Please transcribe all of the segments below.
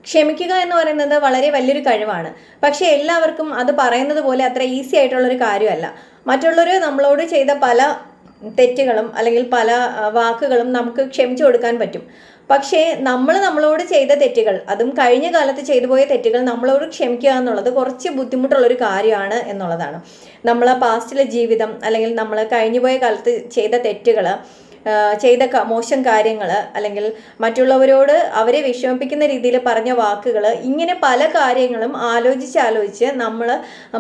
ക്ഷമിക്കുക എന്ന് പറയുന്നത് വളരെ വലിയൊരു കഴിവാണ്. പക്ഷേ എല്ലാവർക്കും അത് പറയുന്നത് പോലെ അത്ര ഈസി ആയിട്ടുള്ളൊരു കാര്യമല്ല. മറ്റുള്ളവർ നമ്മളോട് ചെയ്ത പല തെറ്റുകളും അല്ലെങ്കിൽ പല വാക്കുകളും നമുക്ക് ക്ഷമിച്ചു കൊടുക്കാൻ പറ്റും. പക്ഷേ നമ്മളോട് ചെയ്ത തെറ്റുകൾ, അതും കഴിഞ്ഞ കാലത്ത് ചെയ്തു പോയ തെറ്റുകൾ നമ്മളോട് ക്ഷമിക്കുക എന്നുള്ളത് കുറച്ച് ബുദ്ധിമുട്ടുള്ളൊരു കാര്യമാണ് എന്നുള്ളതാണ്. നമ്മളെ പാസ്റ്റിലെ ജീവിതം അല്ലെങ്കിൽ നമ്മൾ കഴിഞ്ഞുപോയ കാലത്ത് ചെയ്ത തെറ്റുകൾ, ചെയ്ത മോശം കാര്യങ്ങൾ, അല്ലെങ്കിൽ മറ്റുള്ളവരോട് അവരെ വിഷമിപ്പിക്കുന്ന രീതിയിൽ പറഞ്ഞ വാക്കുകൾ, ഇങ്ങനെ പല കാര്യങ്ങളും ആലോചിച്ച് നമ്മൾ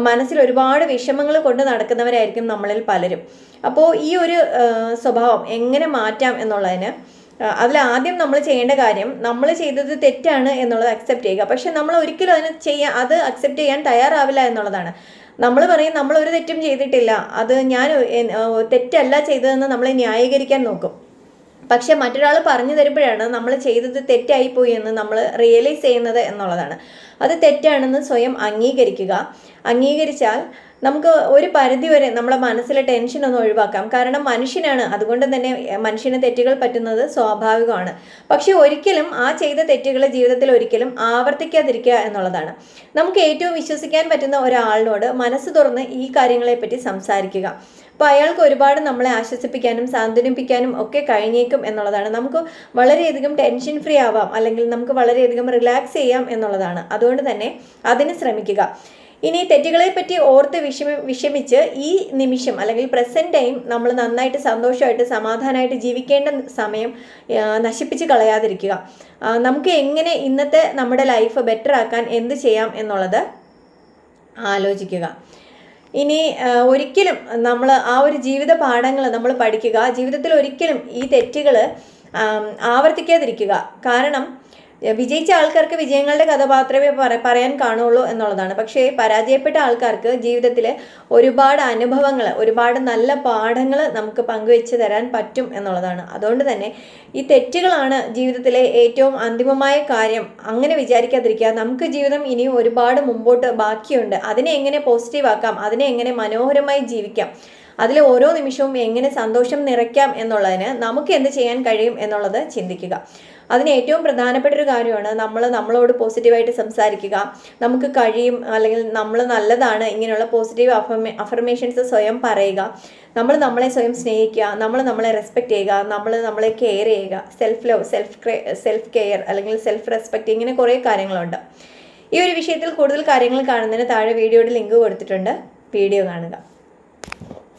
മനസ്സിൽ ഒരുപാട് വിഷമങ്ങൾ കൊണ്ട് നടക്കുന്നവരായിരിക്കും നമ്മളിൽ പലരും. അപ്പോൾ ഈ ഒരു സ്വഭാവം എങ്ങനെ മാറ്റാം എന്നുള്ളതിന് അതിലാദ്യം നമ്മൾ ചെയ്യേണ്ട കാര്യം, നമ്മൾ ചെയ്തത് തെറ്റാണ് എന്നുള്ളത് അക്സെപ്റ്റ് ചെയ്യുക. പക്ഷെ നമ്മൾ ഒരിക്കലും അത് അക്സെപ്റ്റ് ചെയ്യാൻ തയ്യാറാവില്ല എന്നുള്ളതാണ്. നമ്മൾ പറയും നമ്മൾ ഒരു തെറ്റും ചെയ്തിട്ടില്ല, അത് ഞാൻ തെറ്റല്ല ചെയ്തതെന്ന് നമ്മളെ ന്യായീകരിക്കാൻ നോക്കും. പക്ഷെ മറ്റൊരാൾ പറഞ്ഞു തരുമ്പോഴാണ് നമ്മൾ ചെയ്തത് തെറ്റായിപ്പോയി എന്ന് നമ്മൾ റിയലൈസ് ചെയ്യുന്നത് എന്നുള്ളതാണ്. അത് തെറ്റാണെന്ന് സ്വയം അംഗീകരിച്ചാൽ നമുക്ക് ഒരു പരിധിവരെ നമ്മളെ മനസ്സിലെ ടെൻഷൻ ഒന്ന് ഒഴിവാക്കാം. കാരണം മനുഷ്യനാണ്, അതുകൊണ്ട് തന്നെ മനുഷ്യന് തെറ്റുകൾ പറ്റുന്നത് സ്വാഭാവികമാണ്. പക്ഷെ ഒരിക്കലും ആ ചെയ്ത തെറ്റുകൾ ജീവിതത്തിൽ ഒരിക്കലും ആവർത്തിക്കാതിരിക്കുക എന്നുള്ളതാണ്. നമുക്ക് ഏറ്റവും വിശ്വസിക്കാൻ പറ്റുന്ന ഒരാളിനോട് മനസ്സ് തുറന്ന് ഈ കാര്യങ്ങളെപ്പറ്റി സംസാരിക്കുക. അപ്പോൾ അയാൾക്ക് ഒരുപാട് നമ്മളെ ആശ്വസിപ്പിക്കാനും സാന്ത്വനിപ്പിക്കാനും ഒക്കെ കഴിഞ്ഞേക്കും എന്നുള്ളതാണ്. നമുക്ക് വളരെയധികം ടെൻഷൻ ഫ്രീ ആവാം, അല്ലെങ്കിൽ നമുക്ക് വളരെയധികം റിലാക്സ് ചെയ്യാം എന്നുള്ളതാണ്. അതുകൊണ്ട് തന്നെ അതിന് ശ്രമിക്കുക. ഇനി തെറ്റുകളെ പറ്റി ഓർത്ത് വിഷമിച്ച് ഈ നിമിഷം അല്ലെങ്കിൽ പ്രസൻറ്റ് ടൈം നമ്മൾ നന്നായിട്ട് സന്തോഷമായിട്ട് സമാധാനമായിട്ട് ജീവിക്കേണ്ട സമയം നശിപ്പിച്ച് കളയാതിരിക്കുക. നമുക്ക് എങ്ങനെ ഇന്നത്തെ നമ്മുടെ ലൈഫ് ബെറ്റർ ആക്കാൻ എന്ത് ചെയ്യാം എന്നുള്ളത് ആലോചിക്കുക. ഇനി ഒരിക്കലും നമ്മൾ ആ ഒരു ജീവിത പാഠങ്ങൾ നമ്മൾ പഠിക്കുക. ജീവിതത്തിൽ ഒരിക്കലും ഈ തെറ്റുകൾ ആവർത്തിക്കാതിരിക്കുക. കാരണം വിജയിച്ച ആൾക്കാർക്ക് വിജയങ്ങളുടെ കഥ മാത്രമേ പറയാൻ കാണുള്ളൂ എന്നുള്ളതാണ്. പക്ഷേ പരാജയപ്പെട്ട ആൾക്കാർക്ക് ജീവിതത്തിൽ ഒരുപാട് അനുഭവങ്ങൾ, ഒരുപാട് നല്ല പാഠങ്ങൾ നമുക്ക് പങ്കുവെച്ച് തരാൻ പറ്റും എന്നുള്ളതാണ്. അതുകൊണ്ട് തന്നെ ഈ തെറ്റുകളാണ് ജീവിതത്തിലെ ഏറ്റവും അന്തിമമായ കാര്യം, അങ്ങനെ വിചാരിക്കാതിരിക്കുക. നമുക്ക് ജീവിതം ഇനി ഒരുപാട് മുമ്പോട്ട് ബാക്കിയുണ്ട്. അതിനെ എങ്ങനെ പോസിറ്റീവ് ആക്കാം, അതിനെ എങ്ങനെ മനോഹരമായി ജീവിക്കാം, അതിൽ ഓരോ നിമിഷവും എങ്ങനെ സന്തോഷം നിറയ്ക്കാം എന്നുള്ളതിന് നമുക്ക് എന്ത് ചെയ്യാൻ കഴിയും എന്നുള്ളത് ചിന്തിക്കുക. അതിന് ഏറ്റവും പ്രധാനപ്പെട്ട ഒരു കാര്യമാണ് നമ്മളോട് പോസിറ്റീവായിട്ട് സംസാരിക്കുക. നമുക്ക് കഴിയും, അല്ലെങ്കിൽ നമ്മൾ നല്ലതാണ്, ഇങ്ങനെയുള്ള പോസിറ്റീവ് അഫർമേഷൻസ് സ്വയം പറയുക. നമ്മൾ നമ്മളെ സ്വയം സ്നേഹിക്കുക, നമ്മളെ റെസ്പെക്റ്റ് ചെയ്യുക, നമ്മളെ കെയർ ചെയ്യുക. സെൽഫ് ലവ്, സെൽഫ് കെയർ അല്ലെങ്കിൽ സെൽഫ് റെസ്പെക്റ്റ്, ഇങ്ങനെ കുറേ കാര്യങ്ങളുണ്ട്. ഈ ഒരു വിഷയത്തിൽ കൂടുതൽ കാര്യങ്ങൾ കാണുന്നതിന് താഴെ വീഡിയോയുടെ ലിങ്ക് കൊടുത്തിട്ടുണ്ട്. വീഡിയോ കാണുക.